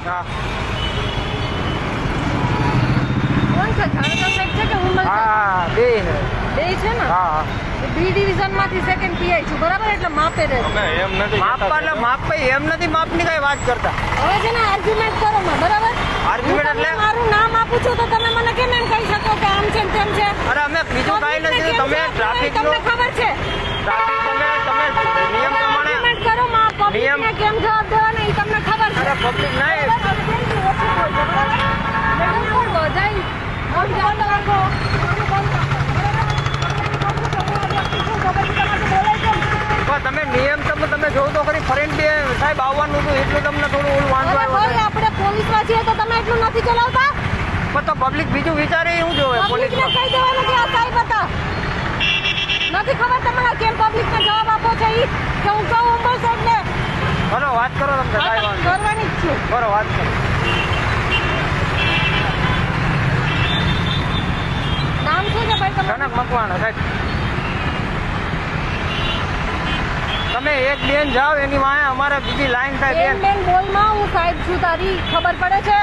હા કોણ છે જાડેજા સાહેબ છે કે હુમલ હા બે બે છે ને હા બી ડિવિઝન માંથી સેકન્ડ પીઆઈ છું બરાબર એટલે માપે રહે એમ નથી માપ એટલે માપ ભાઈ એમ નથી માપની કઈ વાત કરતા હવે છે ને આર્ગ્યુમેન્ટ કરો માં બરાબર આર્ગ્યુમેન્ટ એટલે મારું નામ આપું છું તો તમે મને કેમ એમ કહી શકો કે આમ છે ને તેમ છે અરે અમે બીજું કાંઈ નથી તમે ટ્રાફિક તમને ખબર છે ટ્રાફિક તમે નિયમ પ્રમાણે આર્ગ્યુમેન્ટ કરો માં પબ્લિક ને કેમ જવાબ દેવાના એ તમને ખબર છે અરે પબ્લિક નહીં તમે નિયમ તમે જોવો તો ખરી ફરેન્ટ સાહેબ આવવાનું હતું એટલું તમને થોડું ઓલું વાંધો આવ્યો આપણે પોલીસમાં છીએ તો તમે એટલું નથી ચલાવતા પણ તો પબ્લિક બીજું વિચારે શું જોવે પોલીસને કહી દેવાનું કે આ સાહેબ હતા નથી ખબર તમારે કેમ પબ્લિકને જવાબ આપો છો ઈ કે હું કહું ઉંબર સાહેબને બરો વાત કરો તમને કાંઈ વાંધો કરવાની જ છું બરો વાત કરો નામ શું છે ભાઈ તમારું કનક મકવાણા સાહેબ તમે એક બેન જાઓ એની વાંહે અમારે બીજી લાઈન થાય બેન બોલમાં હું સાહેબ છું તારી ખબર પડે છે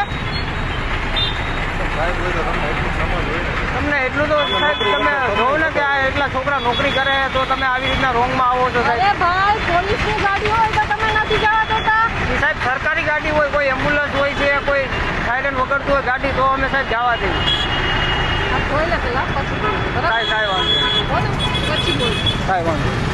તમને એટલું તો સાહેબ તમે જોવો ને કે આ એટલા છોકરા નોકરી કરે તો તમે આવી રીતના રોંગમાં આવો છો સાહેબ અરે ભાઈ પોલીસની ગાડી હોય તો તમે નથી જવા દેતા સાહેબ સરકારી ગાડી હોય કોઈ એમ્બ્યુલન્સ હોય છે કોઈ સાયરન વગરતું હોય ગાડી તો અમે સાહેબ જવા દઈએ જોઈ લે પેલા પછી બોલ બરાબર કાંઈ વાંધો પછી બોલ કાંઈ વાંધો